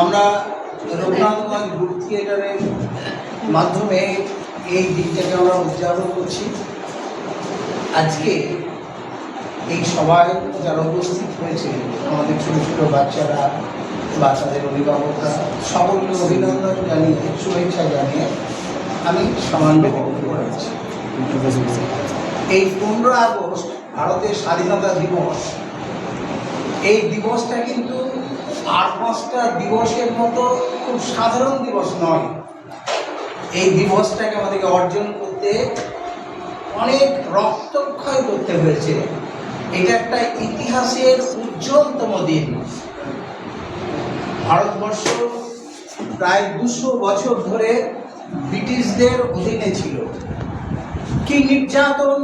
আমরা রঘুনাথগঞ্জ গ্রুপ থিয়েটারের মাধ্যমে এই দিনটাকে আমরা উদযাপন করছি। আজকে এই সবাই যারা উপস্থিত হয়েছে, আমাদের ছোটো ছোটো বাচ্চারা, বাচ্চাদের অভিভাবকরা, সকলকে অভিনন্দন জানিয়ে, শুভেচ্ছা জানিয়ে আমি সামান্য বক্তব্য রাখছি। এই 15 আগস্ট ভারতের স্বাধীনতা দিবস, এই দিবসটা কিন্তু 8-5টা দিবসের মতো খুব সাধারণ দিবস নয়। এই দিবসটাকে আমাদেরকে অর্জন করতে অনেক রক্তক্ষয় করতে হয়েছে। এটা একটা ইতিহাসের উজ্জ্বলতম দিন। ভারতবর্ষ প্রায় 200 বছর ধরে ব্রিটিশদের অধীনে ছিল। কি নির্যাতন,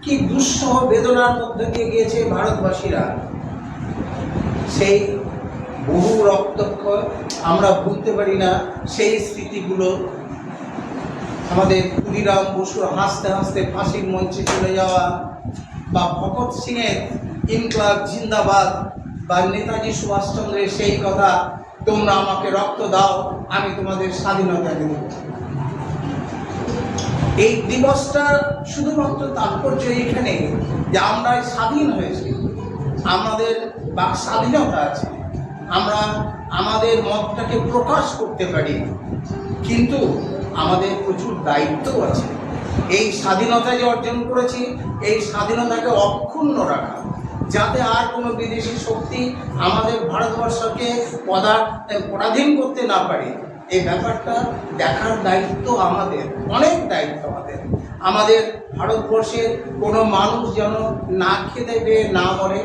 কি দুঃসহ বেদনার মধ্যে দিয়ে গিয়েছে ভারতবাসীরা, সেই বহু রক্তক্ষয় আমরা ভুলতে পারি না। সেই স্মৃতিগুলো আমাদের ক্ষুদিরাম বসুর হাসতে হাসতে ফাঁসির মঞ্চে চলে যাওয়া, বা ভগৎ সিংয়ের ইনকলাব জিন্দাবাদ, বা নেতাজি সুভাষচন্দ্রের সেই কথা, তোমরা আমাকে রক্ত দাও, আমি তোমাদের স্বাধীনতা দেব। এই দিবসটা শুধুমাত্র তাৎপর্য এখানে যে আমরা স্বাধীন হয়েছি, আমাদের বাক স্বাধীনতা আছে, আমরা আমাদের মতটাকে প্রকাশ করতে পারি, কিন্তু আমাদের প্রচুর দায়িত্বও আছে। এই স্বাধীনতা যে অর্জন করেছি, এই স্বাধীনতাকে অক্ষুণ্ণ রাখা, যাতে আর কোনো বিদেশি শক্তি আমাদের ভারতবর্ষকে পরাধীন করতে না পারে, এই ব্যাপারটা দেখার দায়িত্ব আমাদের, অনেক দায়িত্ব আমাদের। আমাদের ভারতবর্ষের কোনো মানুষ যেন না খেতে পেয়ে না মরে,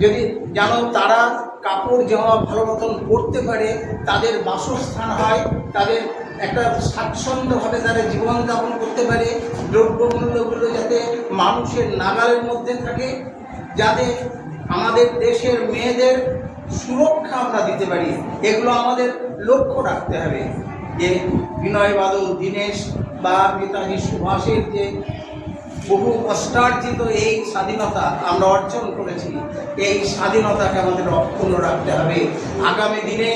যদি যেন তারা কাপড় জামা ভালো মতন পরতে পারে, তাদের বাসস্থান হয়, তাদের একটা স্বাচ্ছন্দ্যভাবে তারা জীবনযাপন করতে পারে, দ্রব্যমূল্যগুলো যাতে মানুষের নাগালের মধ্যে থাকে, যাতে আমাদের দেশের মেয়েদের সুরক্ষা আমরা দিতে পারি, এগুলো আমাদের লক্ষ্য রাখতে হবে। যে বিনয় বাদল দীনেশ বা নেতাজি সুভাষের যে বহু কষ্টার্জিত এই স্বাধীনতা আমরা অর্জন করেছি, এই স্বাধীনতাকে আমাদের অক্ষুণ্ণ রাখতে হবে। আগামী দিনে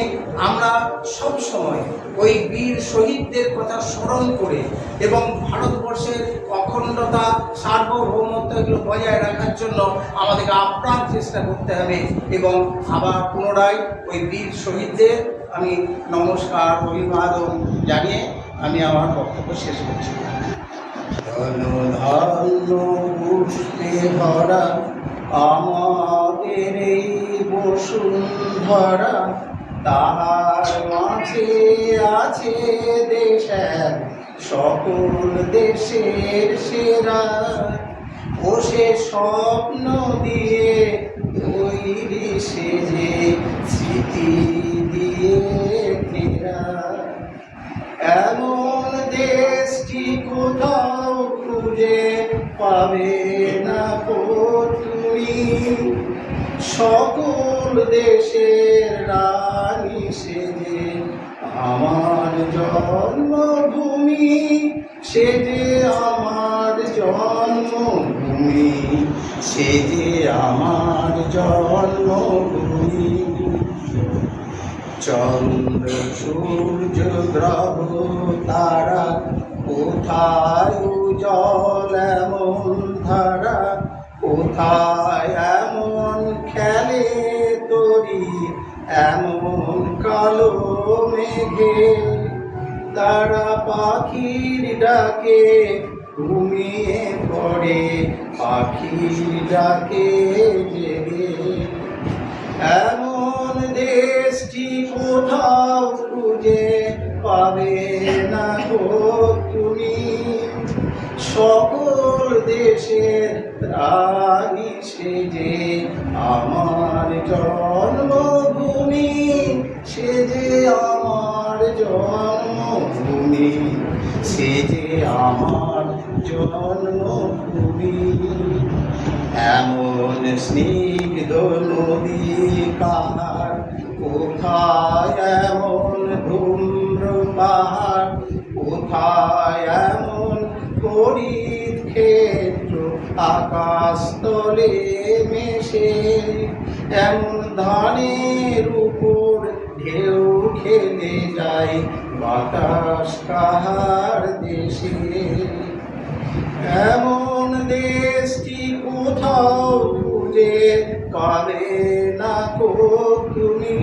আমরা সব সময় ওই বীর শহীদদের কথা স্মরণ করে এবং ভারতবর্ষের অখণ্ডতা, সার্বভৌমত্ব এগুলো বজায় রাখার জন্য আমাদেরকে আপ্রাণ চেষ্টা করতে হবে। এবং আবার পুনরায় ওই বীর শহীদদের আমি নমস্কার, অভিবাদন জানিয়ে আমি আমার বক্তব্য শেষ করছি। ধন্য পুষ্পে ভরা আমাদের এই বসুন্ধরা, তাহার মাঝে আছে দেশের সকল দেশের সেরা, ও সে স্বপ্ন দিয়ে তৈরি সেজে স্মৃতি দিয়ে ঘেরা। এমন দেশটি কোথাও খুঁজে পাবে না কো তুমি, সকল দেশের রানী সেজে আমার জন্মভূমি, সেজে আমার জন্মভূমি, সেজে আমার জন্মভূমি। চন্দ্র সূর্য গ্রহ তারা কোথায় উজ্জ্বল এমন ধারা, কোথায় এমন খেলে তরি এমন কালো মেঘে, তারা পাখির ডাকে ঘুমিয়ে পড়ে, পাখির ডাকে জেগে। এমন দেশটি কোথাও খুঁজে পাবে না গো তুমি, সকল দেশের রানী সেজে আমার জন্মভূমি, সেজে আমার জন্মভূমি, সেজে আমার জন্মভূমি। এমন স্নিগ্ধ নদী কাহার, কোথায় এমন ধূম্র পাহাড়, কোথায় এমন হরিৎ ক্ষেত্র আকাশ তলে মেশে, এমন ধানের উপর ঢেউ খেলে যায় বাতাস কাহার দেশে। এমন দেশটি কোথাও খুঁজে পাবে না কো তুমি,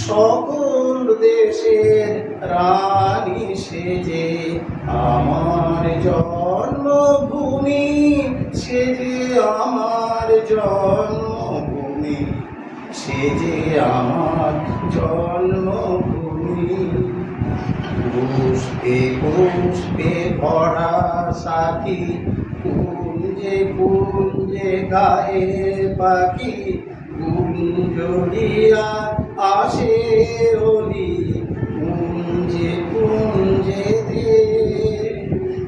সকল দেশের রানী সেজে আমার জন্মভূমি, সেজে আমার জন্মভূমি, সেজে আমার জন্মভূমি। পুষ্পে পুষ্পে ভরা সাথী, কুঞ্জে কুঞ্জে গায়ে পাখি, কুঞ্জরিয়া আসে অলি, কুঞ্জে কুঞ্জে দে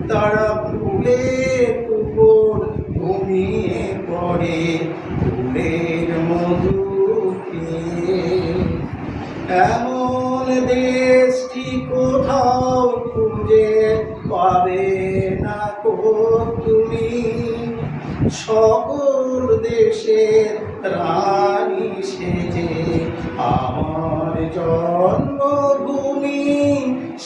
তারা ফুলের উপর ঘুমিয়ে পড়ে ফুলের মধু খেয়ে। এমন দেশটি কোথাও খুঁজে পাবে না কো তুমি, সকল দেশের রানী সেজে আমার জন্মভূমি,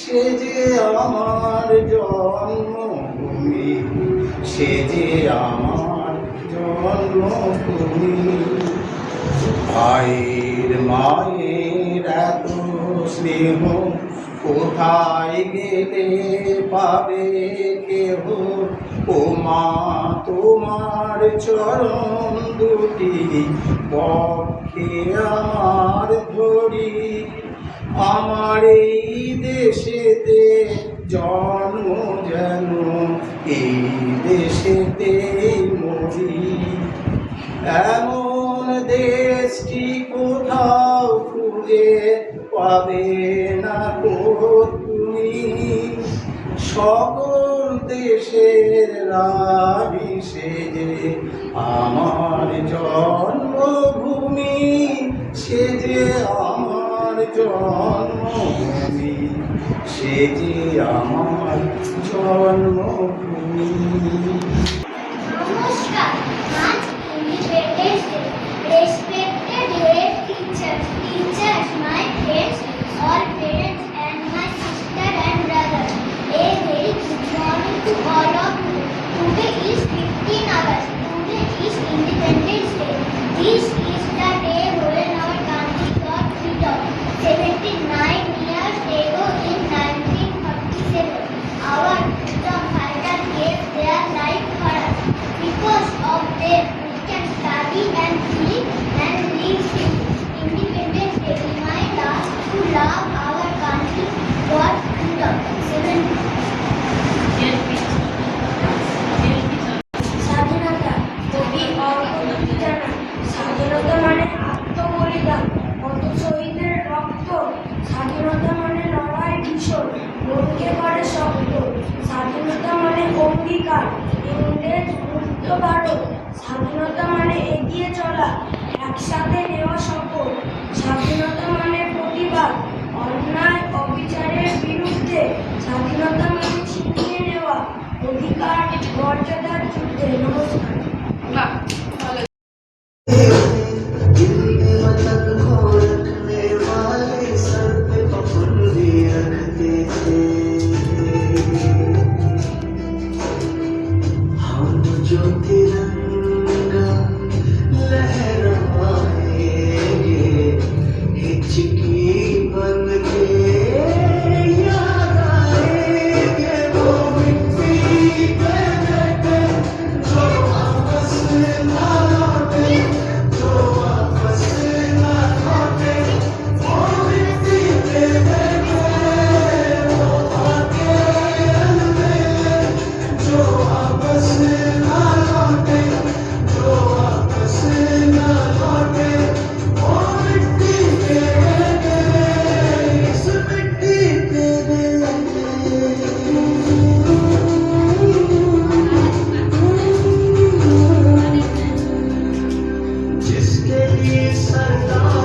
সেজে আমার জন্মভূমি, সেজে আমার জন্মভূমি। ভাইয়ের মায়ের এত স্নেহ কোথায় গেলে পাবে কেহ, ও মা তোমার চরণ দুটি পক্ষে আমার ধরি। আমার এই দেশেতে জন্ম যেন এই দেশেতে মরি। এমন দেশটি কোথাও খুঁজে পাবে না কো তুমি, সকল দেশের রানী সেজে আমার জন্মভূমি, সেজে আমার জন্মভূমি, সেজে আমার জন্মভূমি। নমস্কার, আজ independence day. Respected head teachers, my friends, all parents and my sister and brother, a very good morning to all of you. Today is 15 August. Today is Independence Day. This is the day when our country got freedom. 79 years ago in 1947, our freedom fighters gave their life for us. Because of them, we can study and think and live free. Independence Day reminds us to love our country, God, freedom. স্বাধীনতা কবি অবগতি জানান। স্বাধীনতা মানে আত্মবলিদান, কত শহীদের রক্ত। স্বাধীনতা মানে লড়াই ভীষণ, মনকে করে শক্ত। স্বাধীনতা মানে অঙ্গীকার, ইংরেজ মুক্ত ভারত। স্বাধীনতা মানে এগিয়ে চলা, একসাথে নেওয়া শপথ। স্বাধীনতা মানে প্রতিবাদ, অন্যায় অবিচারের বিরুদ্ধে। স্বাধীনতা মানে ছিনিয়ে নেওয়া অধিকার, মর্যাদার যুদ্ধে। নমস্কার। जो तिरंगा लहराएंगे, हिचकी बन के याद आएंगे वो मिट्टी पे बैठे जो वापस ना लौटे, जो वापस ना लौटे, वो मिट्टी पे बैठे वो आके अलविदा, जो वापस ना लौटे, जो वापस ना लौटे, वो मिट्टी पे बैठे इस मिट्टी पे जिसके लिए सरदार